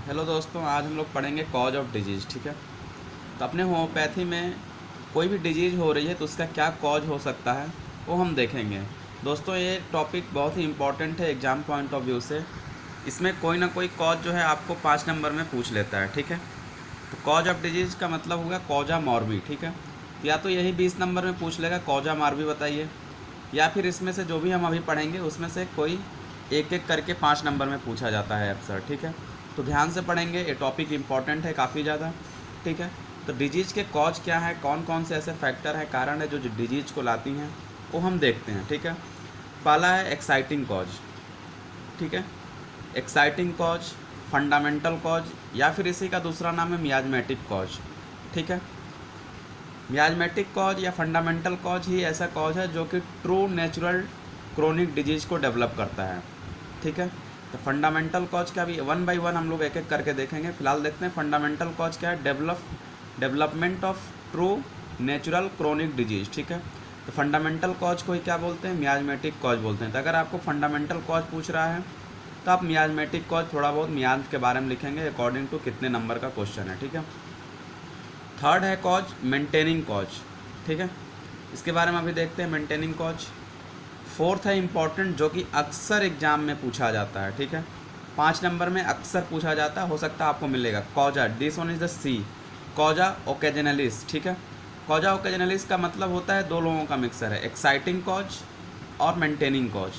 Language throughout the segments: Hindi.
हेलो दोस्तों, आज हम लोग पढ़ेंगे कॉज ऑफ डिजीज़। ठीक है, तो अपने होम्योपैथी में कोई भी डिजीज़ हो रही है तो उसका क्या कॉज हो सकता है वो हम देखेंगे। दोस्तों, ये टॉपिक बहुत ही इम्पोर्टेंट है एग्ज़ाम पॉइंट ऑफ व्यू से। इसमें कोई ना कोई कॉज जो है आपको 5 नंबर में पूछ लेता है। ठीक है, तो कॉज ऑफ डिजीज़ का मतलब होगा कॉजा मॉर्बी। ठीक है, या तो यही 20 नंबर में पूछ लेगा कॉजा मॉर्बी बताइए, या फिर इसमें से जो भी हम अभी पढ़ेंगे उसमें से कोई एक एक करके 5 नंबर में पूछा जाता है अक्सर। ठीक है, तो ध्यान से पढ़ेंगे, ये टॉपिक इम्पॉर्टेंट है काफ़ी ज़्यादा। ठीक है, तो डिजीज़ के कॉज क्या है, कौन कौन से ऐसे फैक्टर हैं, कारण है जो डिजीज़ को लाती हैं, वो हम देखते हैं। ठीक है, पहला है एक्साइटिंग कॉज। ठीक है, एक्साइटिंग कॉज, फंडामेंटल कॉज, या फिर इसी का दूसरा नाम है मियाजमेटिक कॉज। ठीक है, मियाजमेटिक कॉज या फंडामेंटल कॉज ही ऐसा कॉज है जो कि ट्रू नेचुरल क्रोनिक डिजीज़ को डेवलप करता है। ठीक है, तो फंडामेंटल कॉज का भी वन बाय वन हम लोग एक एक करके देखेंगे। फिलहाल देखते हैं फंडामेंटल कॉज क्या है। Development of true natural chronic disease. ठीक है, तो फंडामेंटल कॉज को ही क्या बोलते हैं, मियाजमेटिक कॉज बोलते हैं। तो अगर आपको फंडामेंटल कॉज पूछ रहा है तो आप मियाजमेटिक कॉज थोड़ा बहुत मियाज के बारे में लिखेंगे अकॉर्डिंग टू कितने नंबर का क्वेश्चन है। ठीक है, थर्ड है कॉज मेंटेनिंग कॉज। ठीक है, इसके बारे में अभी देखते हैं मेंटेनिंग कॉज। फोर्थ है इम्पॉर्टेंट, जो कि अक्सर एग्जाम में पूछा जाता है। ठीक है, 5 नंबर में अक्सर पूछा जाता है, हो सकता है आपको मिलेगा कॉजा, दिस वन इज द सी, कॉजा ओकेजनलिस। ठीक है, कॉजा ओकेजनलिस का मतलब होता है दो लोगों का मिक्सर है, एक्साइटिंग कॉज और मेंटेनिंग कॉज।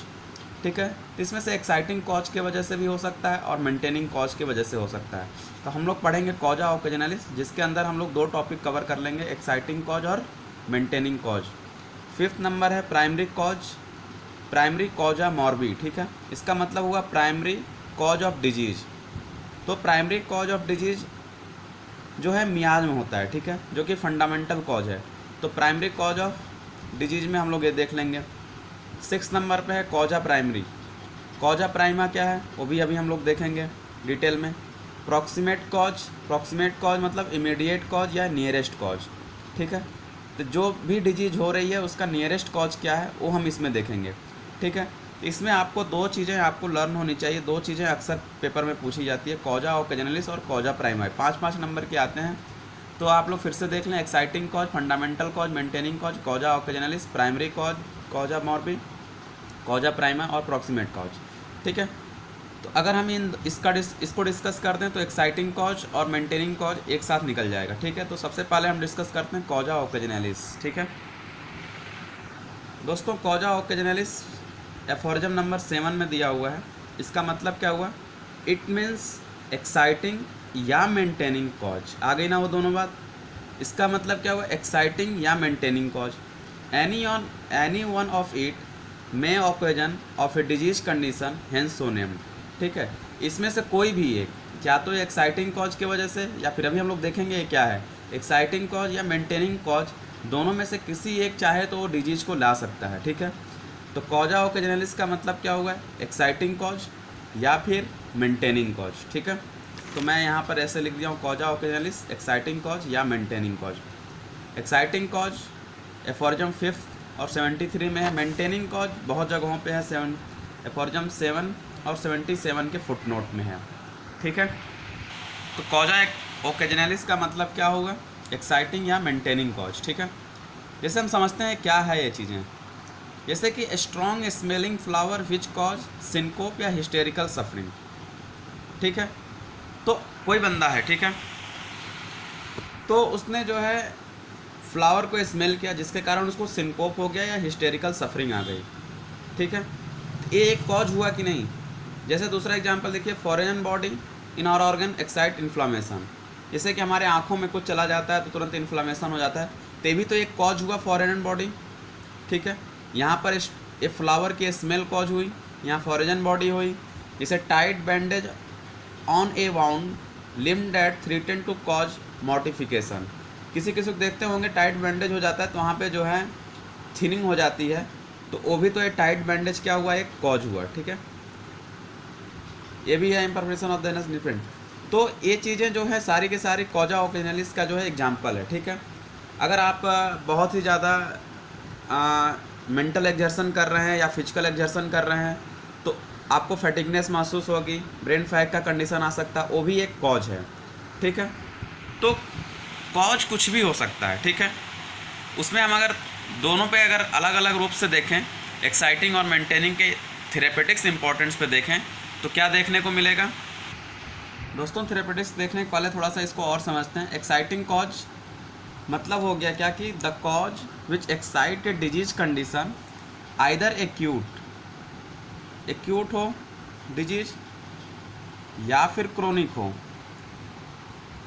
ठीक है, तो इसमें से एक्साइटिंग कॉज की वजह से भी हो सकता है और मेंटेनिंग कॉज की वजह से हो सकता है। तो हम लोग पढ़ेंगे कॉजा ओकेजनलिस, जिसके अंदर हम लोग दो टॉपिक कवर कर लेंगे, एक्साइटिंग कॉज और मेंटेनिंग कॉज। फिफ्थ नंबर है प्राइमरी कॉज, प्राइमरी कॉजा मॉर्बी। ठीक है, इसका मतलब हुआ प्राइमरी कॉज ऑफ डिजीज़। तो प्राइमरी कॉज ऑफ डिजीज़ जो है मियाज में होता है। ठीक है, जो कि फंडामेंटल कॉज है। तो प्राइमरी कॉज ऑफ डिजीज़ में हम लोग ये देख लेंगे। 6 नंबर पे है कॉजा प्राइमरी। कॉजा प्राइमा क्या है वो भी अभी हम लोग देखेंगे डिटेल में। प्रॉक्सिमेट कॉज मतलब इमीडिएट कॉज या नियरेस्ट कॉज। ठीक है, तो जो भी डिजीज हो रही है उसका नियरेस्ट कॉज क्या है वो हम इसमें देखेंगे। ठीक है, तो इसमें आपको दो चीज़ें आपको लर्न होनी चाहिए, दो चीज़ें अक्सर पेपर में पूछी जाती है, कॉजा ओकेजनलिस और कॉजा प्राइमा। 5-5 नंबर के आते हैं, तो आप लोग फिर से देख लें, exciting cause, fundamental cause, maintaining cause, causa occasionalis, primary cause, causa morbi, causa prima और प्रॉक्सिमेट कॉज। ठीक है, तो अगर हम इसको डिस्कस करते हैं तो एक्साइटिंग कॉज और मेंटेनिंग कॉज एक साथ निकल जाएगा। ठीक है, तो सबसे पहले हम डिस्कस करते हैं कॉजा ओकेजनलिस। ठीक है दोस्तों, कॉजा ओकेजनलिस एफोरिज्म नंबर 7 में दिया हुआ है। इसका मतलब क्या हुआ, इट मीन्स एक्साइटिंग या मेंटेनिंग कॉज। आ गई ना वो दोनों बात। इसका मतलब क्या हुआ, एक्साइटिंग या maintaining cause, any one of it may occasion of a disease condition hence so named. ठीक है, इसमें से कोई भी एक, या तो एक्साइटिंग कॉज की वजह से, या फिर अभी हम लोग देखेंगे ये क्या है, एक्साइटिंग कॉज या मेंटेनिंग कॉज, दोनों में से किसी एक चाहे तो वो डिजीज को ला सकता है। ठीक है, तो कॉजा ओकेजनलिस का मतलब क्या होगा, एक्साइटिंग कॉज या फिर मेंटेनिंग कॉज। ठीक है, तो मैं यहाँ पर ऐसे लिख दिया हूँ, कॉजा ओकेजनलिस, एक्साइटिंग कॉज या maintaining cause. Exciting cause aphorism 5 और 73 में है। मेंटेनिंग कॉज बहुत जगहों पे है, एफोरिज्म 7 और 77 के फुटनोट में है। ठीक है, तो कॉजा ओकेजनलिस का मतलब क्या होगा, एक्साइटिंग या मेंटेनिंग कॉज। ठीक है, जैसे हम समझते हैं क्या है ये चीज़ें, जैसे कि strong smelling flower which cause syncope या हिस्टेरिकल सफरिंग। ठीक है, तो कोई बंदा है, ठीक है, तो उसने जो है फ्लावर को स्मेल किया जिसके कारण उसको सिंकोप हो गया या हिस्टेरिकल सफरिंग आ गई। ठीक है, ये एक कॉज हुआ कि नहीं। जैसे दूसरा एग्जांपल देखिए, foreign body in our organ excite inflammation. जैसे कि हमारे आँखों में कुछ चला जाता है तो तुरंत इन्फ्लामेशन हो जाता है, तो भी तो एक कॉज हुआ फॉरेन बॉडी। ठीक है, यहाँ पर ये फ्लावर की स्मेल कॉज हुई, यहाँ फॉरेन बॉडी हुई। जैसे tight bandage on a wound limb that threaten to cause mortification. किसी किसी को देखते होंगे टाइट बैंडेज हो जाता है तो वहाँ पे जो है थिनिंग हो जाती है, तो वो भी तो ये टाइट बैंडेज क्या हुआ, एक कॉज हुआ। ठीक है, ये भी है imperfection of the anus different. तो ये चीज़ें जो है सारी के सारी कॉजा ओकेजनलिस का जो है एग्जाम्पल है। ठीक है, अगर आप बहुत ही ज़्यादा मेंटल एक्जर्सन कर रहे हैं या फिजिकल एक्जर्सन कर रहे हैं तो आपको फैटिगनेस महसूस होगी, ब्रेन फैग का कंडीशन आ सकता है, वो भी एक कॉज है, ठीक है। तो कॉज कुछ भी हो सकता है, ठीक है। उसमें हम अगर दोनों पे अगर अलग अलग रूप से देखें, एक्साइटिंग और मेंटेनिंग के थेरेपेटिक्स इंपॉर्टेंस पे देखें तो क्या देखने को मिलेगा दोस्तों। थेरेपेटिक्स देखने के पहले थोड़ा सा इसको और समझते हैं। एक्साइटिंग कॉज मतलब हो गया क्या कि the cause which excite a disease condition either acute हो डिजीज या फिर क्रोनिक हो,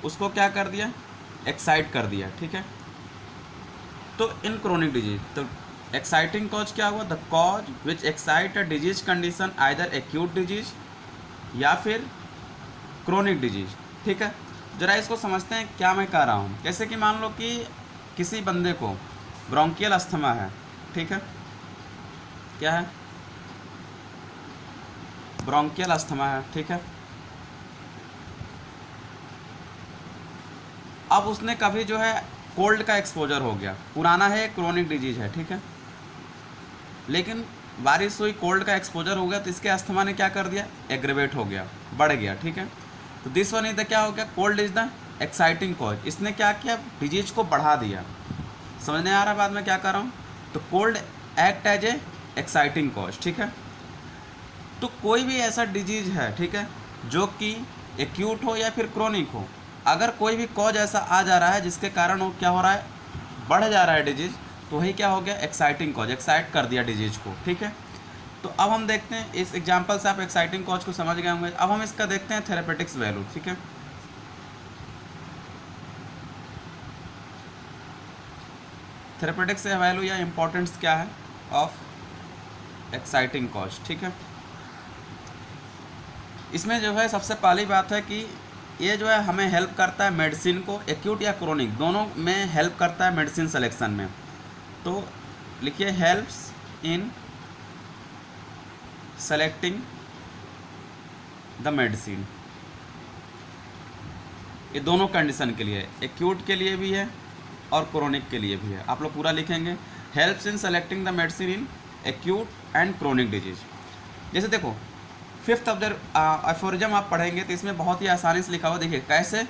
उसको क्या कर दिया, एक्साइट कर दिया, ठीक है। तो इन क्रोनिक डिजीज, तो एक्साइटिंग कॉज क्या हुआ, the cause which excite a disease condition either acute disease या फिर क्रोनिक डिजीज, ठीक है। जरा इसको समझते हैं क्या मैं कह रहा हूँ। जैसे कि मान लो कि किसी बंदे को ब्रोंकियल अस्थमा है, ठीक है, क्या है, ब्रोंकियल अस्थमा है, ठीक है। अब उसने कभी जो है कोल्ड का एक्सपोजर हो गया, पुराना है, क्रोनिक डिजीज है, ठीक है, लेकिन बारिश हुई, कोल्ड का एक्सपोजर हो गया तो इसके अस्थमा ने क्या कर दिया, एग्रेवेट हो गया, बढ़ गया, ठीक है। तो दिस वन इज द क्या हो गया, cold is the exciting cause. इसने क्या किया, डिजीज को बढ़ा दिया। समझने आ रहा है बाद में क्या कर रहा हूँ। तो cold act as a exciting cause, ठीक है। तो कोई भी ऐसा डिजीज है, ठीक है, जो कि एक्यूट हो या फिर क्रोनिक हो, अगर कोई भी कॉज ऐसा आ जा रहा है जिसके कारण वो क्या हो रहा है, बढ़ जा रहा है डिजीज, तो वही क्या हो गया, एक्साइटिंग कॉज, एक्साइट कर दिया डिजीज को, ठीक है। तो अब हम देखते हैं, इस एग्जांपल से आप एक्साइटिंग कॉज को समझ गए होंगे। अब हम इसका देखते हैं थेरेपेटिक्स वैल्यू, ठीक है। थेरेपेटिक्स वैल्यू या इंपॉर्टेंस क्या है ऑफ एक्साइटिंग कॉज, ठीक है। इसमें जो है सबसे पहली बात है कि ये जो है हमें हेल्प करता है मेडिसिन को, एक्यूट या क्रोनिक दोनों में हेल्प करता है मेडिसिन सिलेक्शन में। तो लिखिए helps in selecting the medicine. ये दोनों कंडीशन के लिए, एक्यूट के लिए भी है और क्रोनिक के लिए भी है। आप लोग पूरा लिखेंगे, helps in selecting the medicine in acute and chronic disease. जैसे देखो फिफ्थ अफोरिज्म आप पढ़ेंगे तो इसमें बहुत ही आसानी से लिखा हुआ, देखिए कैसे।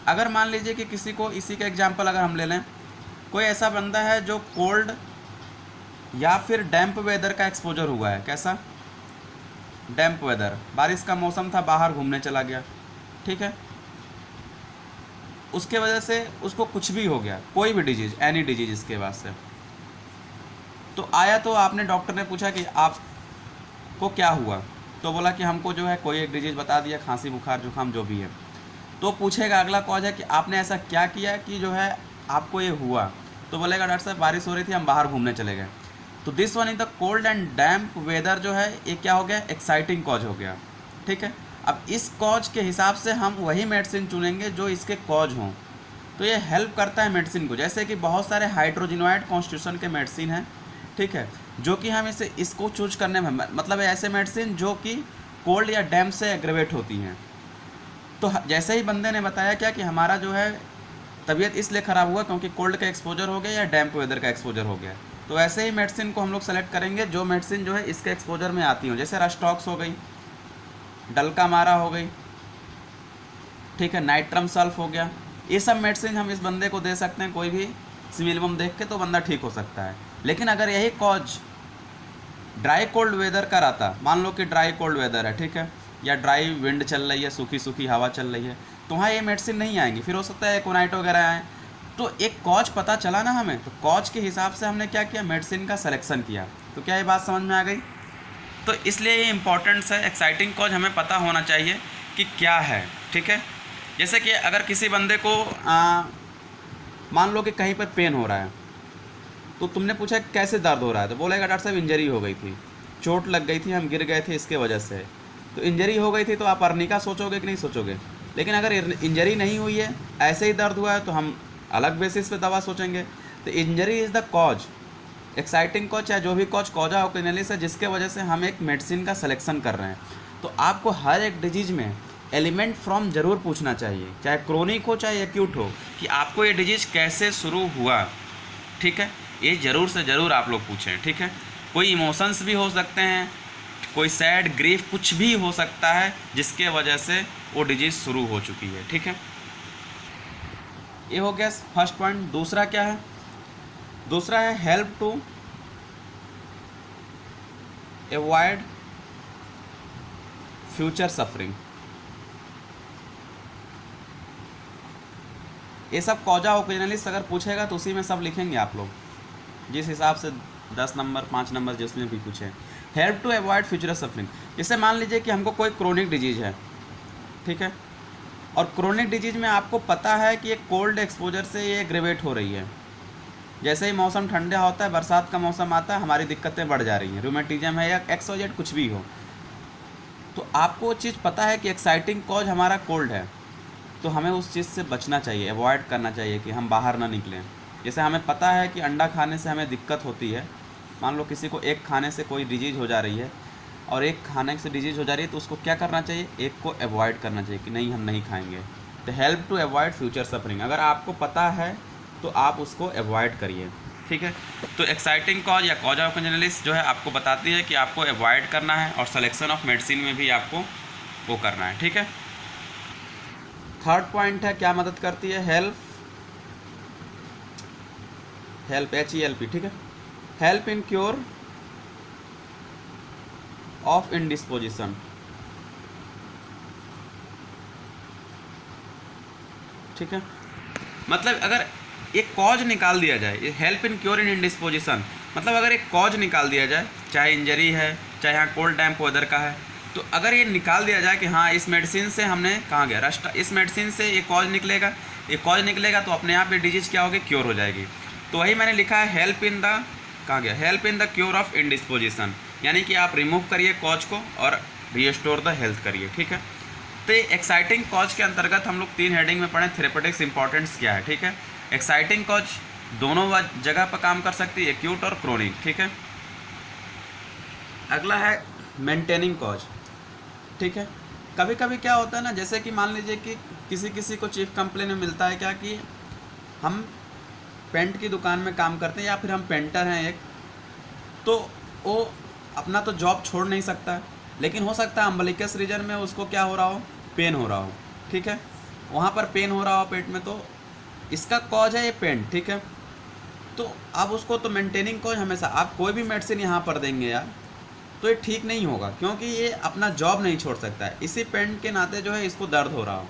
अगर मान लीजिए कि किसी को, इसी का एग्जांपल अगर हम ले लें, कोई ऐसा बंदा है जो कोल्ड या फिर डैम्प वेदर का एक्सपोजर हुआ है, कैसा, डैम्प वेदर, बारिश का मौसम था, बाहर घूमने चला गया, ठीक है, उसके वजह से उसको कुछ भी हो गया, कोई भी डिजीज, एनी डिजीज इसके बाद से, तो आया तो आपने डॉक्टर ने पूछा कि आपको क्या हुआ, तो बोला कि हमको जो है कोई एक डिजीज बता दिया, खांसी बुखार जुकाम जो भी है। तो पूछेगा अगला कॉज है कि आपने ऐसा क्या किया कि जो है आपको ये हुआ, तो बोलेगा डॉक्टर साहब बारिश हो रही थी, हम बाहर घूमने चले गए। तो this one is the cold and damp weather जो है ये क्या हो गया, एक्साइटिंग कॉज हो गया, ठीक है। अब इस कॉज के हिसाब से हम वही मेडिसिन चुनेंगे जो इसके कॉज हों। तो ये हेल्प करता है मेडिसिन को, जैसे कि बहुत सारे हाइड्रोजिनोइड कॉन्स्टिट्यूशन के मेडिसिन हैं, ठीक है, जो कि हम इसको चूज करने में, मतलब ऐसे मेडिसिन जो कि कोल्ड या डैम्प से एग्रेवेट होती हैं। तो जैसे ही बंदे ने बताया क्या कि हमारा जो है तबीयत इसलिए ख़राब हुआ क्योंकि कोल्ड का एक्सपोजर हो गया या डैम्प वेदर का एक्सपोजर हो गया, तो ऐसे ही मेडिसिन को हम लोग सेलेक्ट करेंगे जो मेडिसिन जो है इसके एक्सपोजर में आती हो, जैसे रस्टॉक्स हो गई, डल्का मारा हो गई, ठीक है, नाइट्रम सल्फ हो गया। ये सब मेडिसिन हम इस बंदे को दे सकते हैं, कोई भी सिमिलम देख के तो बंदा ठीक हो सकता है। लेकिन अगर यही कॉज ड्राई कोल्ड वेदर का रहता, मान लो कि ड्राई कोल्ड वेदर है, ठीक है, या ड्राई विंड चल रही है, सूखी सूखी हवा चल रही है, तो वहाँ ये मेडिसिन नहीं आएंगी, फिर हो सकता है कोनाइट वगैरह आए। तो एक कॉज पता चला ना हमें, तो कॉज के हिसाब से हमने क्या किया, मेडिसिन का सिलेक्शन किया। तो क्या ये बात समझ में आ गई। तो इसलिए ये इंपॉर्टेंस है, एक्साइटिंग कॉज हमें पता होना चाहिए कि क्या है, ठीक है। जैसे कि अगर किसी बंदे को मान लो कि कहीं पर पेन हो रहा है, तो तुमने पूछा कैसे दर्द हो रहा है, तो बोलेगा डॉक्टर साहब इंजरी हो गई थी, चोट लग गई थी, हम गिर गए थे इसके वजह से। तो इंजरी हो गई थी तो आप अर्निका सोचोगे कि नहीं सोचोगे। लेकिन अगर इंजरी नहीं हुई है, ऐसे ही दर्द हुआ है, तो हम अलग बेसिस पे दवा सोचेंगे। तो injury is the cause, exciting cause या जो भी कॉजा ऑर्गेनालिस है जिसके वजह से हम एक मेडिसिन का सिलेक्शन कर रहे हैं। तो आपको हर एक डिजीज में एलिमेंट फ्रॉम ज़रूर पूछना चाहिए, चाहे क्रोनिक हो चाहे एक्यूट हो, कि आपको ये डिजीज कैसे शुरू हुआ, ठीक है, ये ज़रूर से ज़रूर आप लोग पूछें, ठीक है। कोई इमोशंस भी हो सकते हैं, कोई सैड ग्रीफ कुछ भी हो सकता है जिसके वजह से वो डिजीज़ शुरू हो चुकी है। ठीक है, ये हो गया फर्स्ट पॉइंट। दूसरा क्या है? दूसरा है help to avoid future suffering. ये सब कॉजा ओकेजनलिस अगर पूछेगा तो उसी में सब लिखेंगे आप लोग, जिस हिसाब से 10 नंबर 5 नंबर जिसमें भी पूछे। Help to avoid future suffering, जैसे मान लीजिए कि हमको कोई क्रोनिक डिजीज है, ठीक है, और क्रोनिक डिजीज में आपको पता है कि एक कोल्ड एक्सपोजर से ये एग्रेवेट हो रही है। जैसे ही मौसम ठंडा होता है, बरसात का मौसम आता है, हमारी दिक्कतें बढ़ जा रही हैं, रूमेटिज्म है या XYZ कुछ भी हो, तो आपको चीज़ पता है कि एक्साइटिंग कॉज हमारा कोल्ड है, तो हमें उस चीज़ से बचना चाहिए, अवॉइड करना चाहिए कि हम बाहर ना निकलें। जैसे हमें पता है कि अंडा खाने से हमें दिक्कत होती है, मान लो किसी को एक खाने से कोई डिजीज़ हो जा रही है और एक खाने से डिजीज़ हो जा रही है, तो उसको क्या करना चाहिए? एक को अवॉइड करना चाहिए कि नहीं हम नहीं खाएंगे। तो help to avoid future suffering, अगर आपको पता है तो आप उसको अवॉइड करिए। ठीक है, तो एक्साइटिंग कॉज या कॉजा ओकेजनलिस जो है आपको बताती है कि आपको अवॉइड करना है, और सिलेक्शन ऑफ मेडिसिन में भी आपको वो करना है। ठीक है, थर्ड पॉइंट है क्या मदद करती है? Help HELP। ठीक है, हेल्प इन क्योर ऑफ इंडिस्पोजिशन। ठीक है, मतलब अगर एक कॉज निकाल दिया जाए, हेल्प इन क्योर इन इंडिस्पोजिशन, मतलब अगर एक कॉज निकाल दिया जाए, चाहे इंजरी है, चाहे यहाँ कोल्ड डैम्प वेदर का है, तो अगर ये निकाल दिया जाए कि हाँ इस मेडिसिन से हमने कहाँ गया रास्ता, इस मेडिसिन से ये कॉज निकलेगा, ये कॉज निकलेगा, तो अपने आप ये डिजीज़ क्या होगी? क्योर हो जाएगी। तो वही मैंने लिखा है हेल्प इन द, कहाँ गया? Help in the cure of indisposition, यानी कि आप रिमूव करिए कॉज को और रिस्टोर द हेल्थ करिए। ठीक है, तो एक्साइटिंग कॉज के अंतर्गत हम लोग 3 हेडिंग में पढ़ें थेरेपेटिक्स इंपॉर्टेंस क्या है। ठीक है, एक्साइटिंग कॉज दोनों जगह पर काम कर सकती है, एक्यूट और क्रोनिक। ठीक है, अगला है मेंटेनिंग कॉज। ठीक है, कभी कभी क्या होता है ना, जैसे कि मान लीजिए कि किसी को चीफ कंप्लेन में मिलता है क्या कि हम पेंट की दुकान में काम करते हैं या फिर हम पेंटर हैं एक, तो वो अपना तो जॉब छोड़ नहीं सकता, लेकिन हो सकता है अम्बलिकस रीजन में उसको क्या हो रहा हो? पेन हो रहा हो। ठीक है, वहाँ पर पेन हो रहा हो पेट में, तो इसका कॉज है ये पेंट। ठीक है, तो अब उसको तो मेंटेनिंग कॉज हमेशा आप कोई भी मेडिसिन यहाँ पर देंगे यार, तो ये ठीक नहीं होगा, क्योंकि ये अपना जॉब नहीं छोड़ सकता है, इसी पेंट के नाते जो है इसको दर्द हो रहा हो।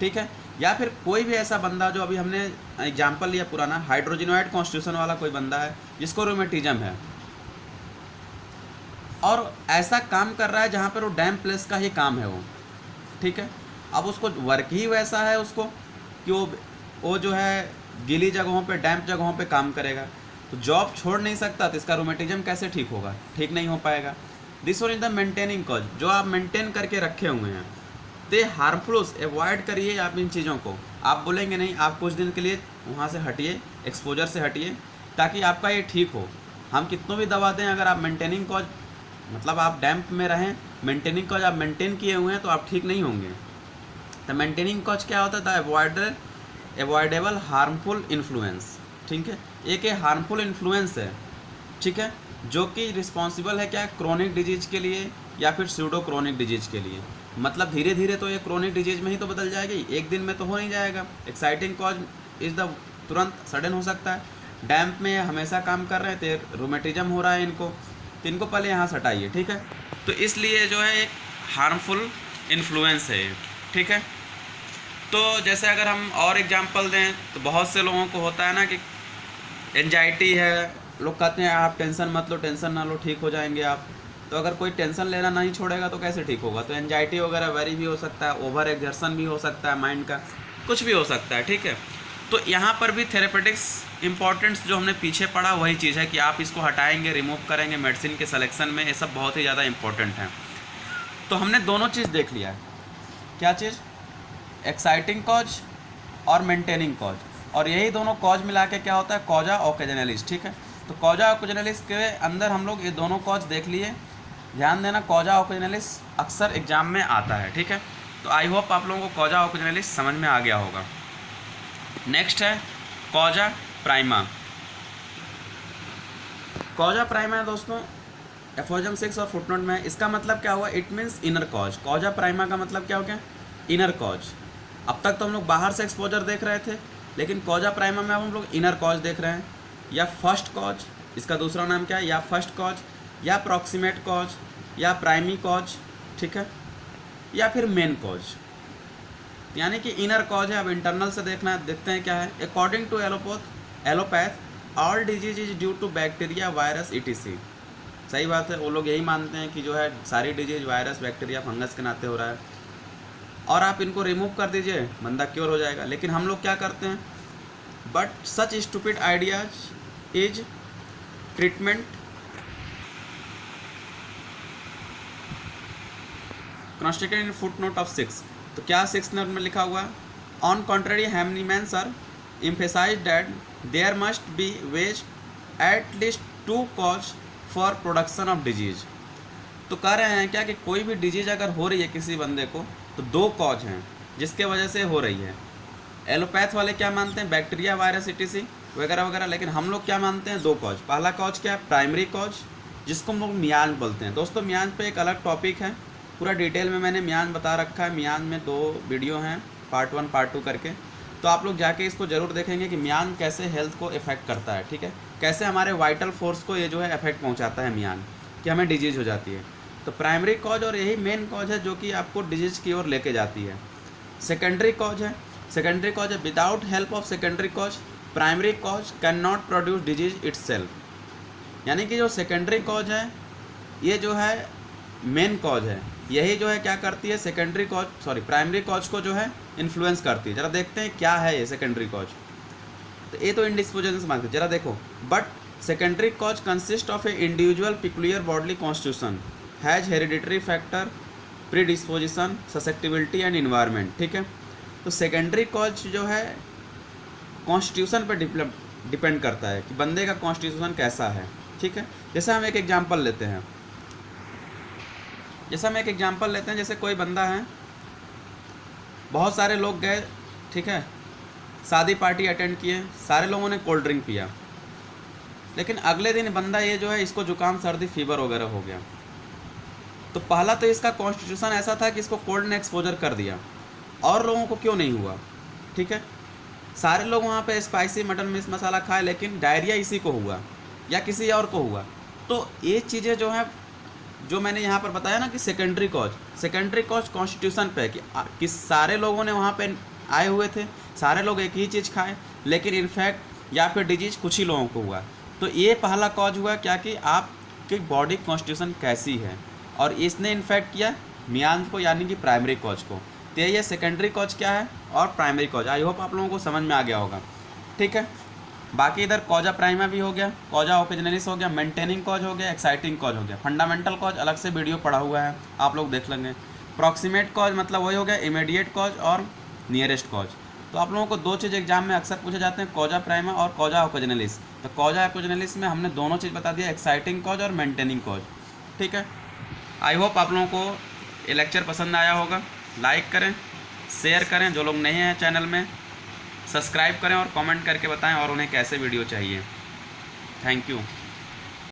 ठीक है, या फिर कोई भी ऐसा बंदा जो अभी हमने एग्जाम्पल लिया पुराना, हाइड्रोजिनोइड कॉन्स्टिट्यूशन वाला कोई बंदा है जिसको रूमेटिज्म है और ऐसा काम कर रहा है जहाँ पर वो डैम प्लेस का ही काम है वो। ठीक है, अब उसको वर्क ही वैसा है उसको कि वो जो है गीली जगहों पे, डैम्प जगहों पे काम करेगा, तो जॉब छोड़ नहीं सकता, तो इसका रूमेटिज्म कैसे ठीक होगा? ठीक नहीं हो पाएगा। This one is the maintaining cause, जो आप मेंटेन करके रखे हुए हैं, तो हार्मफुल अवॉइड करिए आप इन चीज़ों को। आप बोलेंगे नहीं, आप कुछ दिन के लिए वहाँ से हटिए, एक्सपोजर से हटिए, ताकि आपका ये ठीक हो। हम कितनों भी दवा दें, अगर आप मेंटेनिंग कॉज, मतलब आप डैम्प में रहें, मेंटेनिंग कॉज आप मेंटेन किए हुए हैं, तो आप ठीक नहीं होंगे। तो मेंटेनिंग कॉज क्या होता है? Avoidable harmful influence. ठीक है, एक ये हार्मफुल इन्फ्लुएंस है, ठीक है, जो कि रिस्पॉन्सिबल है क्या? क्रोनिक डिजीज के लिए या फिर स्यूडो क्रोनिक डिजीज के लिए। मतलब धीरे धीरे तो ये क्रोनिक डिजीज में ही तो बदल जाएगी, एक दिन में तो हो नहीं जाएगा। एक्साइटिंग कॉज इज़ द तुरंत सडन हो सकता है। डैम्प में हमेशा काम कर रहे हैं, तो रूमेटिज्म हो रहा है इनको, तो इनको पहले यहाँ से हटाइए। ठीक है, तो इसलिए जो है एक हार्मफुल इन्फ्लुएंस है ये। ठीक है, तो जैसे अगर हम और एग्जांपल दें, तो बहुत से लोगों को होता है ना कि एंजाइटी है, लोग कहते हैं आप टेंशन मत लो, टेंशन ना लो, ठीक हो जाएंगे आप। तो अगर कोई टेंशन लेना नहीं छोड़ेगा तो कैसे ठीक होगा? तो एंजाइटी वगैरह वेरी भी हो सकता है, ओवर एक्सर्शन भी हो सकता है माइंड का, कुछ भी हो सकता है। ठीक है, तो यहाँ पर भी थेरेपेटिक्स इंपॉर्टेंस जो हमने पीछे पढ़ा वही चीज़ है कि आप इसको हटाएंगे, रिमूव करेंगे मेडिसिन के सिलेक्शन में, ये सब बहुत ही ज़्यादा इंपॉर्टेंट है। तो हमने दोनों चीज़ देख लिया है, क्या चीज़? एक्साइटिंग कॉज और मेंटेनिंग कॉज, और यही दोनों कॉज मिला के क्या होता है? कॉजा ओकेजनलिस। ठीक है, तो कॉजा ओकेजनलिस के अंदर हम लोग ये दोनों कॉज देख लिए। ध्यान देना, कॉजा ओकेजनलिस अक्सर एग्जाम में आता है। ठीक है, तो आई होप आप लोगों को कॉजा ओकेजनलिस समझ में आ गया होगा। नेक्स्ट है कॉजा प्राइमा। कॉजा प्राइमा दोस्तों एफोजम 6 और फुटनोट में इसका मतलब क्या हुआ, it means inner cause. कॉजा prima का मतलब क्या हो गया, इनर कॉज। अब तक तो हम लोग बाहर से एक्सपोजर देख रहे थे, लेकिन कॉजा प्राइमा में अब हम लोग इनर कॉज देख रहे हैं, या फर्स्ट कॉज, इसका दूसरा नाम क्या है, या फर्स्ट कॉज, या प्रॉक्सिमेट कॉज, या प्राइमी कॉज, ठीक है, या फिर मेन कॉज। यानी कि इनर कॉज है। अब इंटरनल से देखना है, देखते हैं क्या है। According to allopath all disease is due to bacteria virus ETC। सही बात है, वो लोग यही मानते हैं कि जो है सारी डिजीज वायरस बैक्टीरिया फंगस के नाते हो रहा है, और आप इनको रिमूव कर दीजिए बंदा क्योर हो जाएगा। लेकिन हम लोग क्या करते हैं, but such stupid ideas is treatment constructed in footnote of 6। तो क्या 6 नोट में लिखा हुआ है, on contrary Hahnemann sir emphasized that there must be ways at least 2 cause for production of disease। तो कह रहे हैं क्या कि कोई भी डिजीज अगर हो रही है किसी बंदे को तो 2 कॉज हैं जिसके वजह से हो रही है। एलोपैथ वाले क्या मानते हैं, बैक्टीरिया वायरस ETC वगैरह वगैरह, लेकिन हम लोग क्या मानते हैं, 2 कॉज। पहला कॉज क्या है, प्राइमरी कॉज, जिसको हम लोग मियान बोलते हैं। दोस्तों मियान पे एक अलग टॉपिक है, पूरा डिटेल में मैंने मियान बता रखा है। मियान में 2 वीडियो हैं, पार्ट 1 पार्ट 2 करके, तो आप लोग जाके इसको ज़रूर देखेंगे कि मियान कैसे हेल्थ को इफ़ेक्ट करता है, ठीक है, कैसे हमारे वाइटल फोर्स को ये जो है इफेक्ट पहुंचाता है मियान, कि हमें डिजीज़ हो जाती है। तो प्राइमरी कॉज और यही मेन कॉज है जो कि आपको डिजीज़ की ओर लेके जाती है। सेकेंडरी कॉज है, सेकेंडरी कॉज है without help of secondary cause primary cause can not produce disease itself. यानी कि जो सेकेंडरी कॉज है ये जो है मेन कॉज है, यही जो है क्या करती है, सेकेंडरी कॉज प्राइमरी कॉज को जो है इन्फ्लुएंस करती है। ज़रा देखते हैं क्या है ये सेकेंडरी कॉज। तो ये तो इंडिस्पोजेशन से मांगते, जरा देखो, but secondary cause consist of A individual peculiar bodily constitution has hereditary factor predisposition susceptibility and environment, ठीक है। तो सेकेंडरी कॉज जो है कॉन्स्टिट्यूशन पर डिपेंड करता है कि बंदे का कॉन्स्टिट्यूशन कैसा है, ठीक है। जैसे हम एक एग्जांपल लेते हैं, जैसे कोई बंदा है, बहुत सारे लोग गए, ठीक है, शादी पार्टी अटेंड किए, सारे लोगों ने कोल्ड ड्रिंक पिया, लेकिन अगले दिन बंदा ये जो है इसको जुकाम सर्दी फीवर वगैरह हो गया। तो पहला तो इसका कॉन्स्टिट्यूशन ऐसा था कि इसको कोल्ड ने एक्सपोजर कर दिया, और लोगों को क्यों नहीं हुआ, ठीक है। सारे लोग वहाँ पे स्पाइसी मटन मिर्च मसाला खाए, लेकिन डायरिया इसी को हुआ या किसी और को हुआ। तो ये चीज़ें जो है जो मैंने यहाँ पर बताया ना कि सेकेंडरी कॉज कॉन्स्टिट्यूशन पे है कि सारे लोगों ने वहाँ पे आए हुए थे, सारे लोग एक ही चीज़ खाए, लेकिन इन्फेक्ट या फिर डिजीज़ कुछ ही लोगों को हुआ। तो ये पहला कॉज हुआ क्या कि आपकी बॉडी कॉन्स्टिट्यूशन कैसी है, और इसने इन्फेक्ट किया मियान को, यानी कि प्राइमरी कॉज को। तो ये सेकेंडरी कॉज क्या है और प्राइमरी कॉज। आई होप आप लोगों को समझ में आ गया होगा, ठीक है। बाकी इधर कॉजा प्राइमा भी हो गया, कॉजा ओकेजनलिस हो गया, मेंटेनिंग कॉज हो गया, एक्साइटिंग कॉज हो गया। फंडामेंटल कॉज अलग से वीडियो पड़ा हुआ है, आप लोग देख लेंगे। प्रॉक्सिमेट कॉज मतलब वही हो गया इमीडिएट कॉज और नियरेस्ट कॉज। तो आप लोगों को 2 चीज़ एग्जाम में अक्सर पूछे जाते हैं, कॉजा प्राइमा और कॉजा ओकेजनलिस। तो कॉजा ओकेजनलिस में हमने दोनों चीज़ बता दिया, एक्साइटिंग कॉज और मेंटेनिंग कॉज, ठीक है। आई होप आप लोगों को ये लेक्चर पसंद आया होगा। लाइक करें, शेयर करें, जो लोग नए हैं चैनल में सब्सक्राइब करें, और कमेंट करके बताएं और उन्हें कैसे वीडियो चाहिए। Thank you.